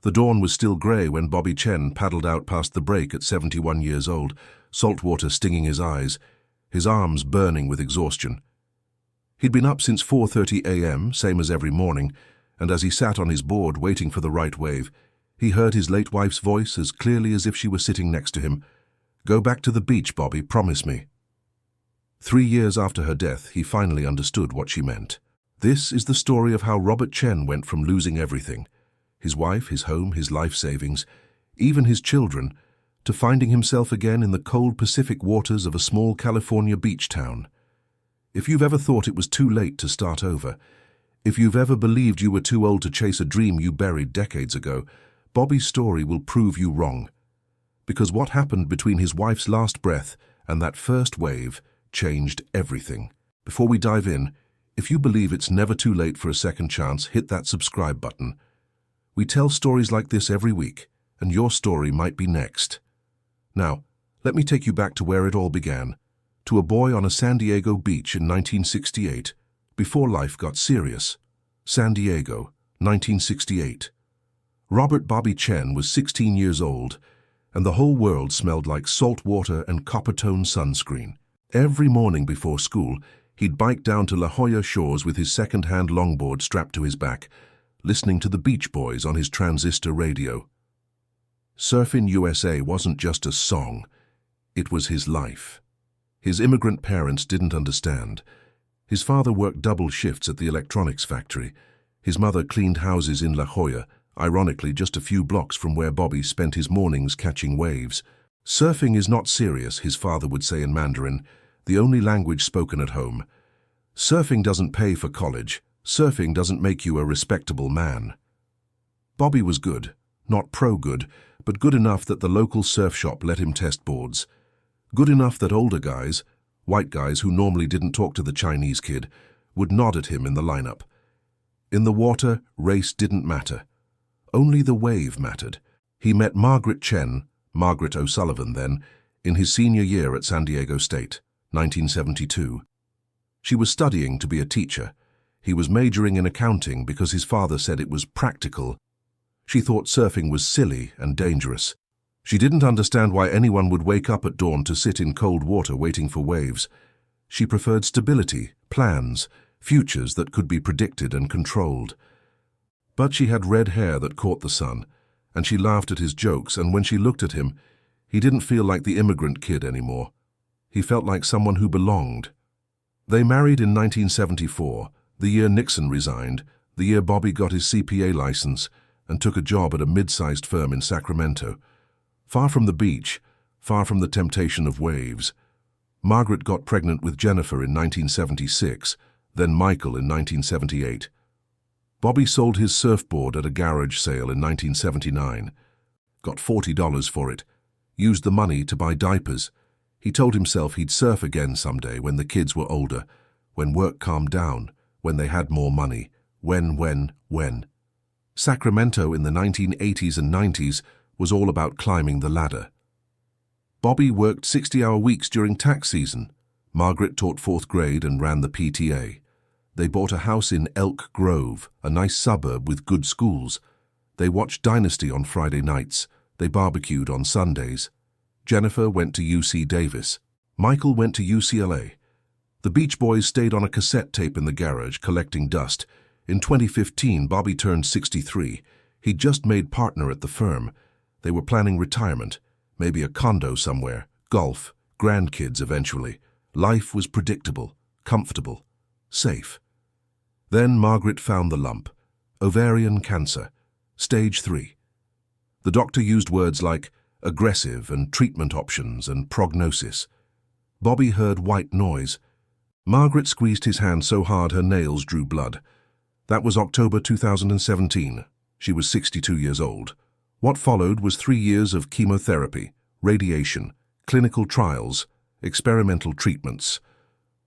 The dawn was still grey when Bobby Chen paddled out past the break at 71 years old, salt water stinging his eyes, his arms burning with exhaustion. He'd been up since 4:30 a.m., same as every morning, and as he sat on his board waiting for the right wave, he heard his late wife's voice as clearly as if she were sitting next to him. "Go back to the beach, Bobby, promise me." 3 years after her death, he finally understood what she meant. This is the story of how Robert Chen went from losing everything, his wife, his home, his life savings, even his children, to finding himself again in the cold Pacific waters of a small California beach town. If you've ever thought it was too late to start over, if you've ever believed you were too old to chase a dream you buried decades ago, Bobby's story will prove you wrong. Because what happened between his wife's last breath and that first wave changed everything. Before we dive in, if you believe it's never too late for a second chance, hit that subscribe button. We tell stories like this every week, and your story might be next. Now, let me take you back to where it all began, to a boy on a San Diego beach in 1968, before life got serious. San Diego, 1968. Robert Bobby Chen was 16 years old, and the whole world smelled like salt water and copper-tone sunscreen. Every morning before school, he'd bike down to La Jolla Shores with his second-hand longboard strapped to his back, listening to the Beach Boys on his transistor radio. Surfin' USA wasn't just a song, it was his life. His immigrant parents didn't understand. His father worked double shifts at the electronics factory. His mother cleaned houses in La Jolla, ironically just a few blocks from where Bobby spent his mornings catching waves. "Surfing is not serious," his father would say in Mandarin, the only language spoken at home. "Surfing doesn't pay for college. Surfing doesn't make you a respectable man." Bobby was good, not pro-good, but good enough that the local surf shop let him test boards. Good enough that older guys, white guys who normally didn't talk to the Chinese kid, would nod at him in the lineup. In the water, race didn't matter. Only the wave mattered. He met Margaret Chen, Margaret O'Sullivan then, in his senior year at San Diego State, 1972. She was studying to be a teacher. He was majoring in accounting because his father said it was practical. She thought surfing was silly and dangerous. She didn't understand why anyone would wake up at dawn to sit in cold water waiting for waves. She preferred stability, plans, futures that could be predicted and controlled. But she had red hair that caught the sun, and she laughed at his jokes, and when she looked at him, he didn't feel like the immigrant kid anymore. He felt like someone who belonged. They married in 1974, the year Nixon resigned, the year Bobby got his CPA license and took a job at a mid-sized firm in Sacramento. Far from the beach, far from the temptation of waves. Margaret got pregnant with Jennifer in 1976, then Michael in 1978. Bobby sold his surfboard at a garage sale in 1979. Got $40 for it. Used the money to buy diapers. He told himself he'd surf again someday when the kids were older, when work calmed down, when they had more money. When. Sacramento in the 1980s and 90s was all about climbing the ladder. Bobby worked 60-hour weeks during tax season. Margaret taught 4th grade and ran the PTA. They bought a house in Elk Grove, a nice suburb with good schools. They watched Dynasty on Friday nights. They barbecued on Sundays. Jennifer went to UC Davis. Michael went to UCLA. The Beach Boys stayed on a cassette tape in the garage, collecting dust. In 2015, Bobby turned 63. He'd just made partner at the firm. They were planning retirement, maybe a condo somewhere, golf, grandkids eventually. Life was predictable, comfortable, safe. Then Margaret found the lump, ovarian cancer, stage 3. The doctor used words like aggressive and treatment options and prognosis. Bobby heard white noise. Margaret squeezed his hand so hard her nails drew blood. That was October 2017. She was 62 years old. What followed was 3 years of chemotherapy, radiation, clinical trials, experimental treatments.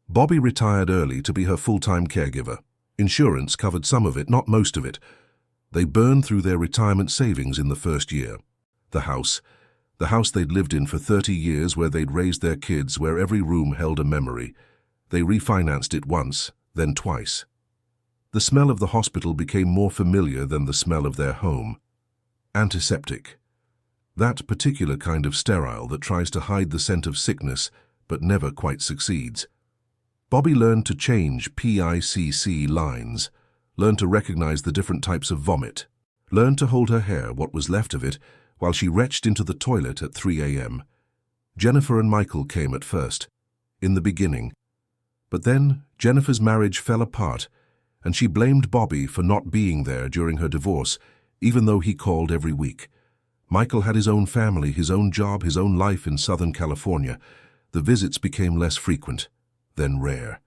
Bobby retired early to be her full-time caregiver. Insurance covered some of it, not most of it. They burned through their retirement savings in the first year. The house they'd lived in for 30 years, where they'd raised their kids, where every room held a memory. They refinanced it once, then twice. The smell of the hospital became more familiar than the smell of their home. Antiseptic. That particular kind of sterile that tries to hide the scent of sickness but never quite succeeds. Bobby learned to change PICC lines, learned to recognize the different types of vomit, learned to hold her hair, what was left of it, while she retched into the toilet at 3 a.m. Jennifer and Michael came at first, in the beginning. But then Jennifer's marriage fell apart, and she blamed Bobby for not being there during her divorce, even though he called every week. Michael had his own family, his own job, his own life in Southern California. The visits became less frequent, then rare.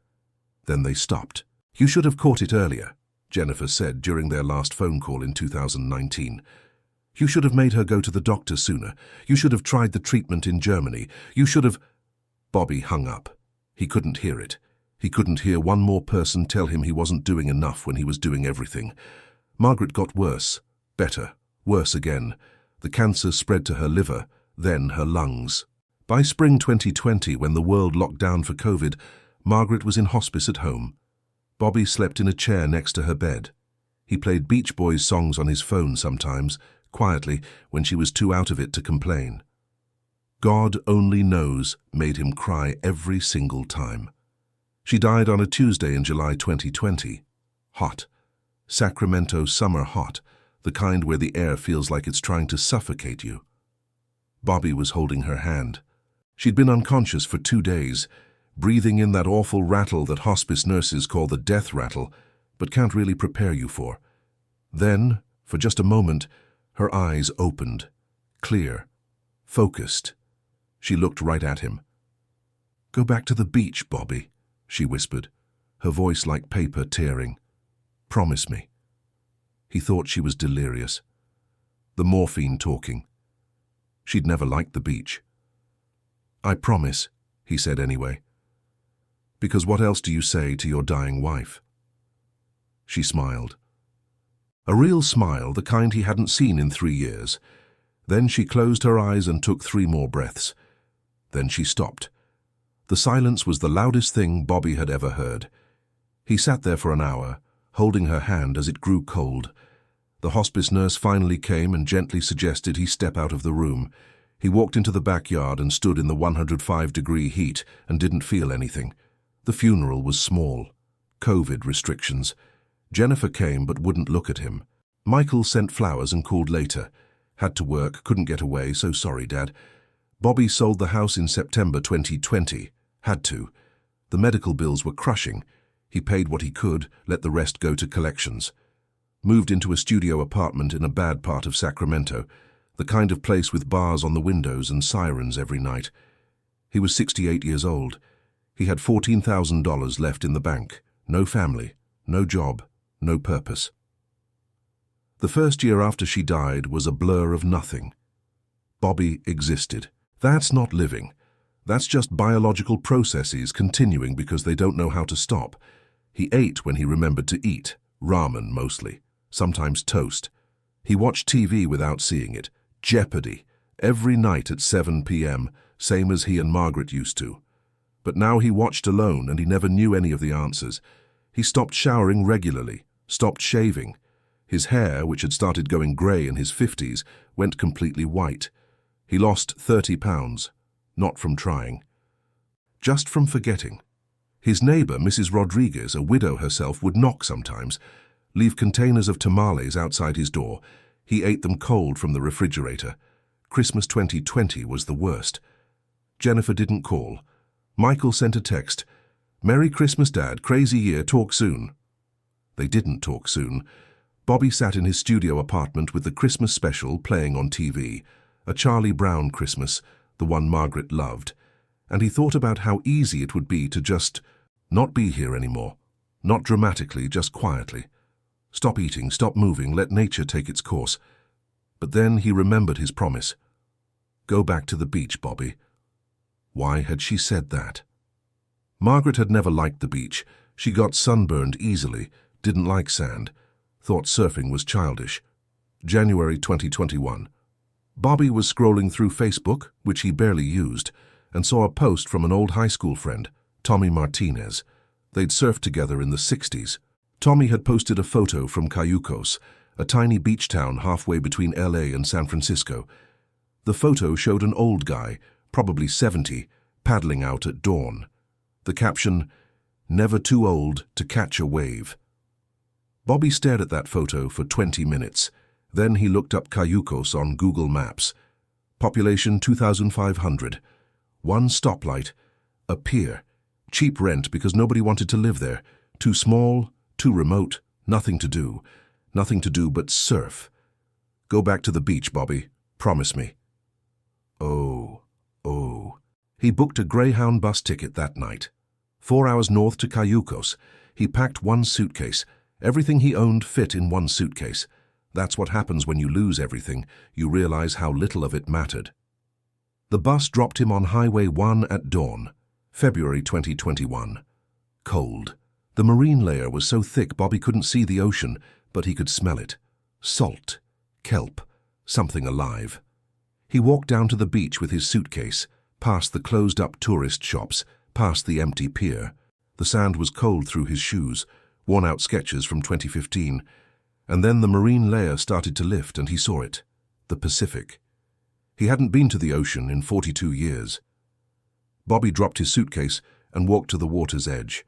Then they stopped. "You should have caught it earlier," Jennifer said during their last phone call in 2019. "You should have made her go to the doctor sooner. You should have tried the treatment in Germany. You should have—" Bobby hung up. He couldn't hear it. He couldn't hear one more person tell him he wasn't doing enough when he was doing everything. Margaret got worse, better, worse again. The cancer spread to her liver, then her lungs. By spring 2020, when the world locked down for COVID, Margaret was in hospice at home. Bobby slept in a chair next to her bed. He played Beach Boys songs on his phone sometimes, quietly, when she was too out of it to complain. God Only Knows made him cry every single time. She died on a Tuesday in July 2020. Hot. Sacramento summer hot, the kind where the air feels like it's trying to suffocate you. Bobby was holding her hand. She'd been unconscious for 2 days, breathing in that awful rattle that hospice nurses call the death rattle, but can't really prepare you for. Then, for just a moment, her eyes opened, clear, focused. She looked right at him. "Go back to the beach, Bobby," she whispered, her voice like paper tearing. "Promise me." He thought she was delirious. The morphine talking. She'd never liked the beach. "I promise," he said anyway. "Because what else do you say to your dying wife?" She smiled. A real smile, the kind he hadn't seen in 3 years. Then she closed her eyes and took 3 more breaths. Then she stopped. The silence was the loudest thing Bobby had ever heard. He sat there for an hour, holding her hand as it grew cold. The hospice nurse finally came and gently suggested he step out of the room. He walked into the backyard and stood in the 105-degree heat and didn't feel anything. The funeral was small. COVID restrictions. Jennifer came but wouldn't look at him. Michael sent flowers and called later. Had to work, couldn't get away, so sorry, Dad. Bobby sold the house in September 2020. Had to. The medical bills were crushing. He paid what he could, let the rest go to collections. Moved into a studio apartment in a bad part of Sacramento, the kind of place with bars on the windows and sirens every night. He was 68 years old. He had $14,000 left in the bank. No family, no job, no purpose. The first year after she died was a blur of nothing. Bobby existed. That's not living. That's just biological processes continuing because they don't know how to stop. He ate when he remembered to eat, ramen mostly, sometimes toast. He watched TV without seeing it, Jeopardy, every night at 7 p.m., same as he and Margaret used to. But now he watched alone and he never knew any of the answers. He stopped showering regularly, stopped shaving. His hair, which had started going grey in his 50s, went completely white. He lost 30 pounds, not from trying, just from forgetting. His neighbor, Mrs. Rodriguez, a widow herself, would knock sometimes, leave containers of tamales outside his door. He ate them cold from the refrigerator. Christmas 2020 was the worst. Jennifer didn't call. Michael sent a text, "Merry Christmas, Dad, crazy year, talk soon." They didn't talk soon. Bobby sat in his studio apartment with the Christmas special playing on TV. A Charlie Brown Christmas, the one Margaret loved, and he thought about how easy it would be to just not be here anymore. Not dramatically, just quietly. Stop eating, stop moving, let nature take its course. But then he remembered his promise. Go back to the beach, Bobby. Why had she said that? Margaret had never liked the beach. She got sunburned easily, didn't like sand, thought surfing was childish. January 2021. Bobby was scrolling through Facebook, which he barely used, and saw a post from an old high school friend, Tommy Martinez. They'd surfed together in the 60s. Tommy had posted a photo from Cayucos, a tiny beach town halfway between LA and San Francisco. The photo showed an old guy, probably 70, paddling out at dawn. The caption, "Never too old to catch a wave." Bobby stared at that photo for 20 minutes. Then he looked up Cayucos on Google Maps. Population 2,500. One stoplight. A pier. Cheap rent because nobody wanted to live there. Too small, too remote, nothing to do. Nothing to do but surf. Go back to the beach, Bobby. Promise me. Oh. He booked a Greyhound bus ticket that night. 4 hours north to Cayucos. He packed one suitcase. Everything he owned fit in one suitcase. That's what happens when you lose everything. You realize how little of it mattered. The bus dropped him on Highway 1 at dawn, February 2021. Cold. The marine layer was so thick Bobby couldn't see the ocean, but he could smell it. Salt. Kelp. Something alive. He walked down to the beach with his suitcase, past the closed-up tourist shops, past the empty pier. The sand was cold through his shoes, worn-out sketches from 2015. And then the marine layer started to lift and he saw it. The Pacific. He hadn't been to the ocean in 42 years. Bobby dropped his suitcase and walked to the water's edge.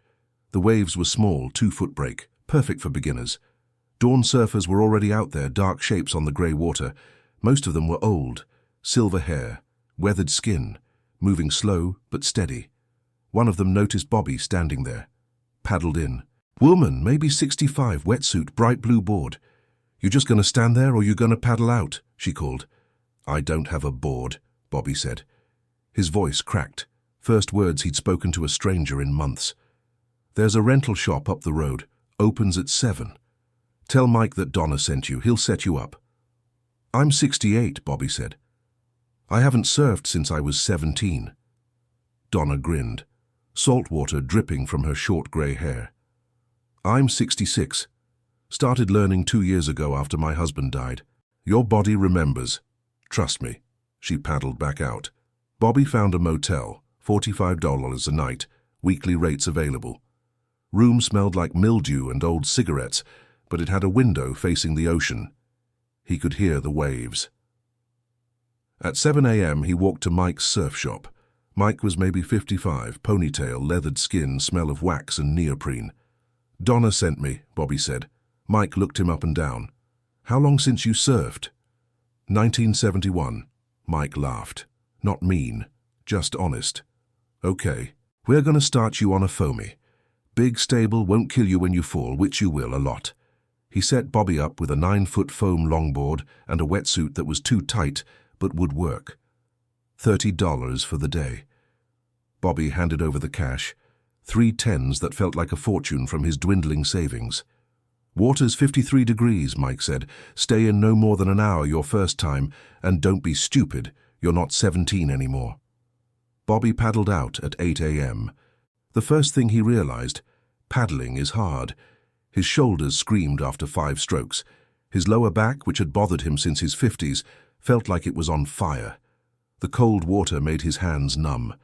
The waves were small, 2-foot break, perfect for beginners. Dawn surfers were already out there, dark shapes on the grey water. Most of them were old, silver hair, weathered skin, moving slow but steady. One of them noticed Bobby standing there. Paddled in. "Woman, maybe 65, wetsuit, bright blue board. You just gonna stand there or you gonna paddle out?" she called. "I don't have a board," Bobby said. His voice cracked. First words he'd spoken to a stranger in months. "There's a rental shop up the road. Opens at 7. Tell Mike that Donna sent you. He'll set you up." "I'm 68, Bobby said. "I haven't surfed since I was 17. Donna grinned, salt water dripping from her short grey hair. "I'm 66. Started learning 2 years ago after my husband died. Your body remembers. Trust me." She paddled back out. Bobby found a motel, $45 a night, weekly rates available. Room smelled like mildew and old cigarettes, but it had a window facing the ocean. He could hear the waves. At 7 a.m. he walked to Mike's surf shop. Mike was maybe 55, ponytail, leathered skin, smell of wax and neoprene. "Donna sent me," Bobby said. Mike looked him up and down. "How long since you surfed?" 1971. Mike laughed. Not mean, just honest. "Okay, we're gonna start you on a foamy. Big, stable, won't kill you when you fall, which you will a lot." He set Bobby up with a 9-foot foam longboard and a wetsuit that was too tight, but would work. $30 for the day. Bobby handed over the cash, 3 tens that felt like a fortune from his dwindling savings. "Water's 53 degrees, Mike said. "Stay in no more than an hour your first time, and don't be stupid. You're not 17 anymore." Bobby paddled out at 8 a.m. The first thing he realized, paddling is hard. His shoulders screamed after 5 strokes. His lower back, which had bothered him since his 50s, felt like it was on fire. The cold water made his hands numb.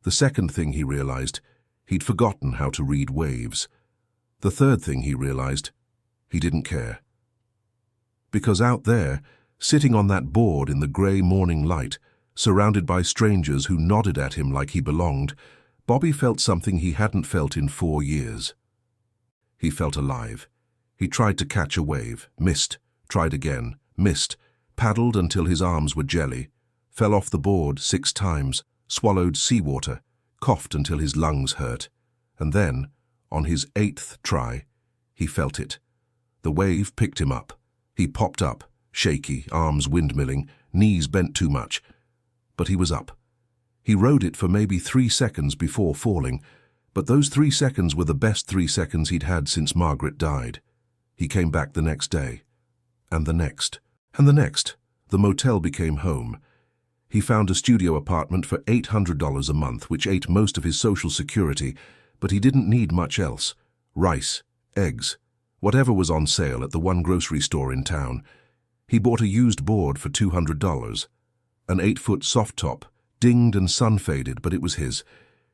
The second thing he realized, he'd forgotten how to read waves. The third thing he realized, he didn't care. Because out there, sitting on that board in the grey morning light, surrounded by strangers who nodded at him like he belonged, Bobby felt something he hadn't felt in 4 years. He felt alive. He tried to catch a wave, missed, tried again, missed, paddled until his arms were jelly, fell off the board 6 times, swallowed seawater, coughed until his lungs hurt, and then, on his 8th try, he felt it. The wave picked him up. He popped up, shaky, arms windmilling, knees bent too much. But he was up. He rode it for maybe 3 seconds before falling, but those 3 seconds were the best 3 seconds he'd had since Margaret died. He came back the next day, and the next, and the next. The motel became home. He found a studio apartment for $800 a month, which ate most of his social security, but he didn't need much else. Rice, eggs, whatever was on sale at the one grocery store in town. He bought a used board for $200. An 8-foot soft top, dinged and sun-faded, but it was his.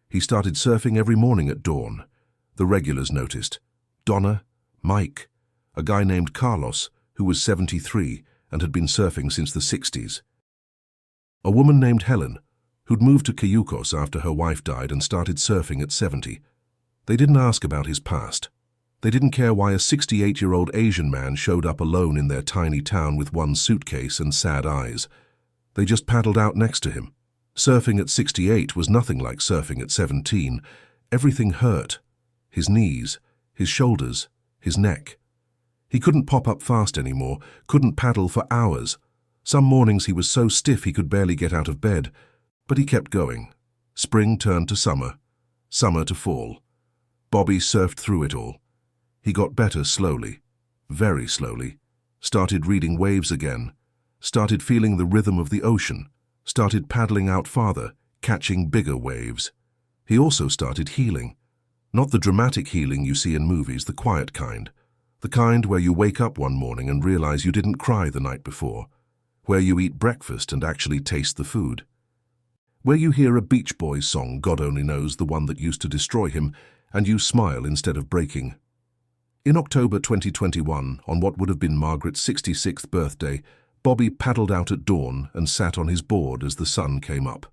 He started surfing every morning at dawn. The regulars noticed. Donna, Mike, a guy named Carlos, who was 73 and had been surfing since the 60s. A woman named Helen, who'd moved to Cayucos after her wife died and started surfing at 70. They didn't ask about his past. They didn't care why a 68-year-old Asian man showed up alone in their tiny town with one suitcase and sad eyes. They just paddled out next to him. Surfing at 68 was nothing like surfing at 17. Everything hurt. His knees, his shoulders, his neck. He couldn't pop up fast anymore, couldn't paddle for hours. Some mornings he was so stiff he could barely get out of bed. But he kept going. Spring turned to summer, summer to fall. Bobby surfed through it all. He got better slowly, very slowly, started reading waves again, started feeling the rhythm of the ocean, started paddling out farther, catching bigger waves. He also started healing. Not the dramatic healing you see in movies, the quiet kind. The kind where you wake up one morning and realize you didn't cry the night before. Where you eat breakfast and actually taste the food. Where you hear a Beach Boys song, God only knows, the one that used to destroy him, and you smile instead of breaking. In October 2021, on what would have been Margaret's 66th birthday, Bobby paddled out at dawn and sat on his board as the sun came up.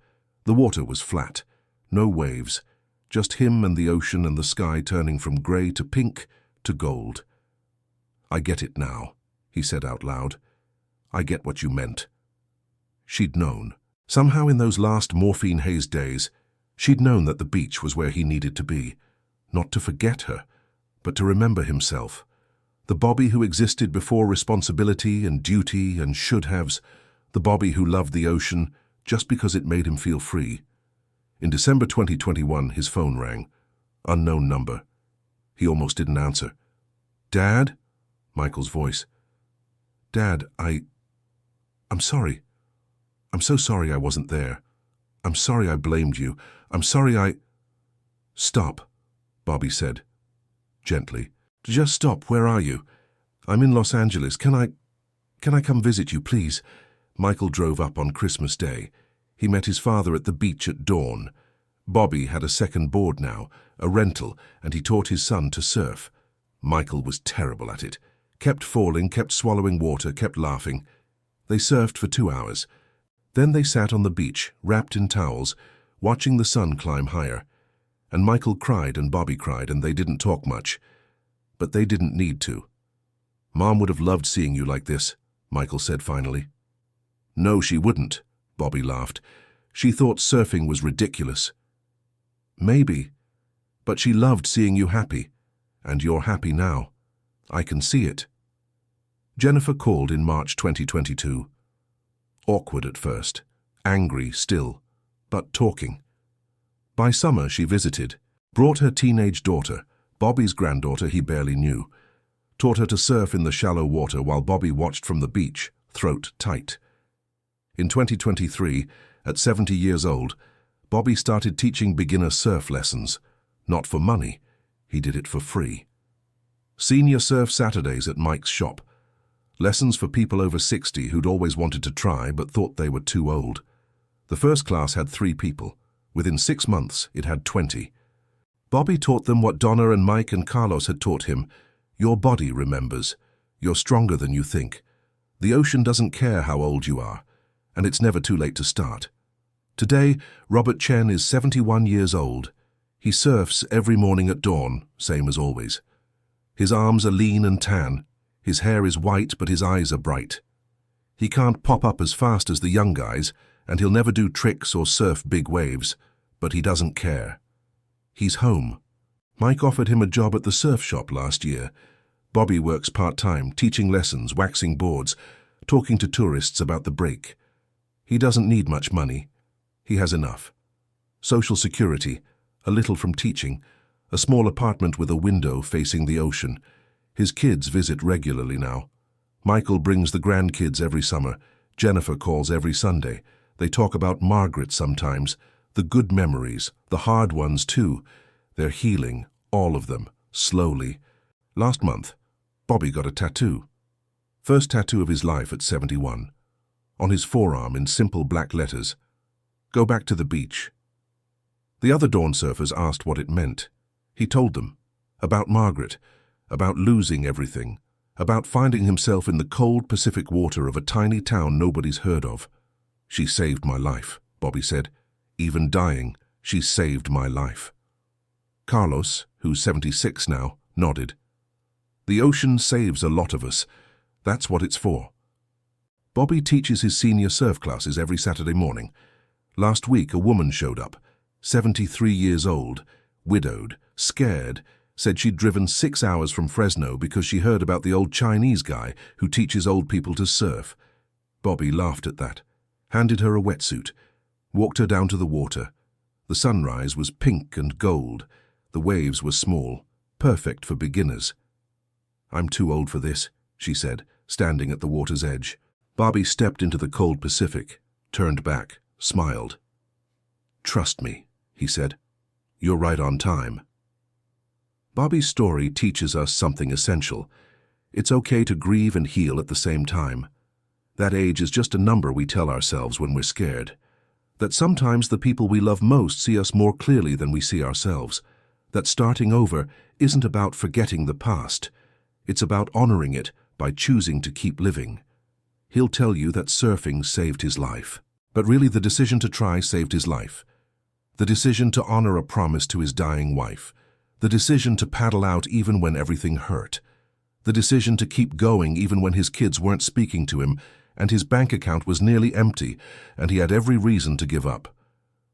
The water was flat, no waves, just him and the ocean and the sky turning from grey to pink to gold. "I get it now," he said out loud. "I get what you meant." She'd known. Somehow in those last morphine-hazed days, she'd known that the beach was where he needed to be. Not to forget her, but to remember himself. The Bobby who existed before responsibility and duty and should-haves. The Bobby who loved the ocean just because it made him feel free. In December 2021, his phone rang. Unknown number. He almost didn't answer. "Dad?" Michael's voice. "Dad, I'm sorry. I'm so sorry I wasn't there. I'm sorry I blamed you. I'm sorry I—" "Stop," Bobby said, gently. "Just stop. Where are you?" "I'm in Los Angeles. Can I come visit you, please?" Michael drove up on Christmas Day. He met his father at the beach at dawn. Bobby had a second board now, a rental, and he taught his son to surf. Michael was terrible at it. Kept falling, kept swallowing water, kept laughing. They surfed for 2 hours. Then they sat on the beach, wrapped in towels, watching the sun climb higher. And Michael cried and Bobby cried, and they didn't talk much. But they didn't need to. "Mom would have loved seeing you like this," Michael said finally. "No, she wouldn't," Bobby laughed. "She thought surfing was ridiculous." "Maybe. But she loved seeing you happy. And you're happy now. I can see it." Jennifer called in March 2022. Awkward at first, angry still, but talking. By summer she visited, brought her teenage daughter, Bobby's granddaughter he barely knew, taught her to surf in the shallow water while Bobby watched from the beach, throat tight. In 2023, at 70 years old, Bobby started teaching beginner surf lessons. Not for money, he did it for free. Senior Surf Saturdays at Mike's shop. Lessons for people over 60 who'd always wanted to try but thought they were too old. The first class had 3 people. Within 6 months, it had 20. Bobby taught them what Donna and Mike and Carlos had taught him. Your body remembers. You're stronger than you think. The ocean doesn't care how old you are, and it's never too late to start. Today, Robert Chen is 71 years old. He surfs every morning at dawn, same as always. His arms are lean and tan. His hair is white, but his eyes are bright. He can't pop up as fast as the young guys, and he'll never do tricks or surf big waves, but he doesn't care. He's home. Mike offered him a job at the surf shop last year. Bobby works part-time, teaching lessons, waxing boards, talking to tourists about the break. He doesn't need much money. He has enough. Social security, a little from teaching, a small apartment with a window facing the ocean. His kids visit regularly now. Michael brings the grandkids every summer. Jennifer calls every Sunday. They talk about Margaret sometimes. The good memories, the hard ones too. They're healing, all of them, slowly. Last month, Bobby got a tattoo. First tattoo of his life at 71. On his forearm in simple black letters. Go back to the beach. The other dawn surfers asked what it meant. He told them. About Margaret. About losing everything. about finding himself in the cold Pacific water of a tiny town nobody's heard of. "She saved my life," Bobby said. "Even dying, she saved my life." Carlos, who's 76 now, nodded. "The ocean saves a lot of us. That's what it's for." Bobby teaches his senior surf classes every Saturday morning. Last week, a woman showed up, 73 years old, widowed, scared, said she'd driven 6 hours from Fresno because she heard about the old Chinese guy who teaches old people to surf. Bobby laughed at that, handed her a wetsuit, walked her down to the water. The sunrise was pink and gold. The waves were small, perfect for beginners. "I'm too old for this," she said, standing at the water's edge. Bobby stepped into the cold Pacific, turned back, smiled. "Trust me," he said. "You're right on time." Bobby's story teaches us something essential. It's okay to grieve and heal at the same time. That age is just a number we tell ourselves when we're scared. That sometimes the people we love most see us more clearly than we see ourselves. That starting over isn't about forgetting the past. It's about honoring it by choosing to keep living. He'll tell you that surfing saved his life. But really the decision to try saved his life. The decision to honor a promise to his dying wife. The decision to paddle out even when everything hurt. The decision to keep going even when his kids weren't speaking to him and his bank account was nearly empty and he had every reason to give up.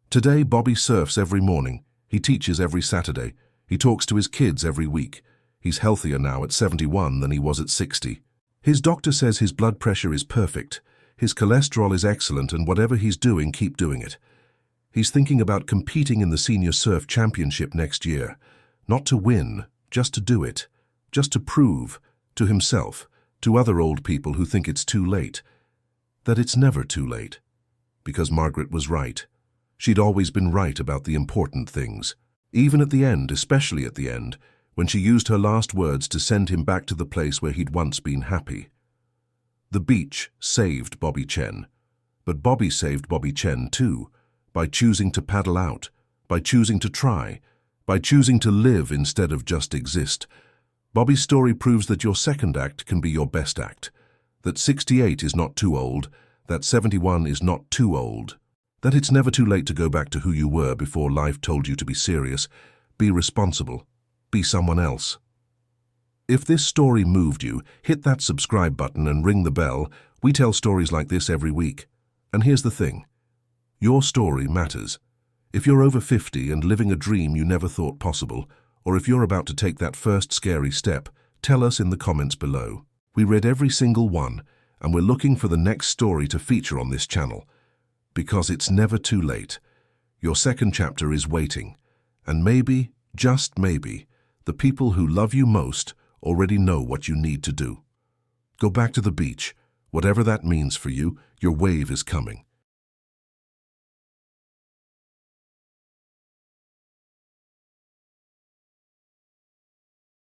Today, Bobby surfs every morning. He teaches every Saturday. He talks to his kids every week. He's healthier now at 71 than he was at 60. His doctor says his blood pressure is perfect. His cholesterol is excellent and whatever he's doing, keep doing it. He's thinking about competing in the Senior Surf Championship next year. Not to win, just to do it. Just to prove, to himself, to other old people who think it's too late, that it's never too late. Because Margaret was right. She'd always been right about the important things. Even at the end, especially at the end, when she used her last words to send him back to the place where he'd once been happy. The beach saved Bobby Chen. But Bobby saved Bobby Chen too, by choosing to paddle out, by choosing to try, by choosing to live instead of just exist. Bobby's story proves that your second act can be your best act, that 68 is not too old, that 71 is not too old, that it's never too late to go back to who you were before life told you to be serious, be responsible, be someone else. If this story moved you, hit that subscribe button and ring the bell. We tell stories like this every week. And here's the thing. Your story matters. If you're over 50 and living a dream you never thought possible, or if you're about to take that first scary step, tell us in the comments below. We read every single one, and we're looking for the next story to feature on this channel. Because it's never too late. Your second chapter is waiting. And maybe, just maybe, the people who love you most already know what you need to do. Go back to the beach. Whatever that means for you, your wave is coming.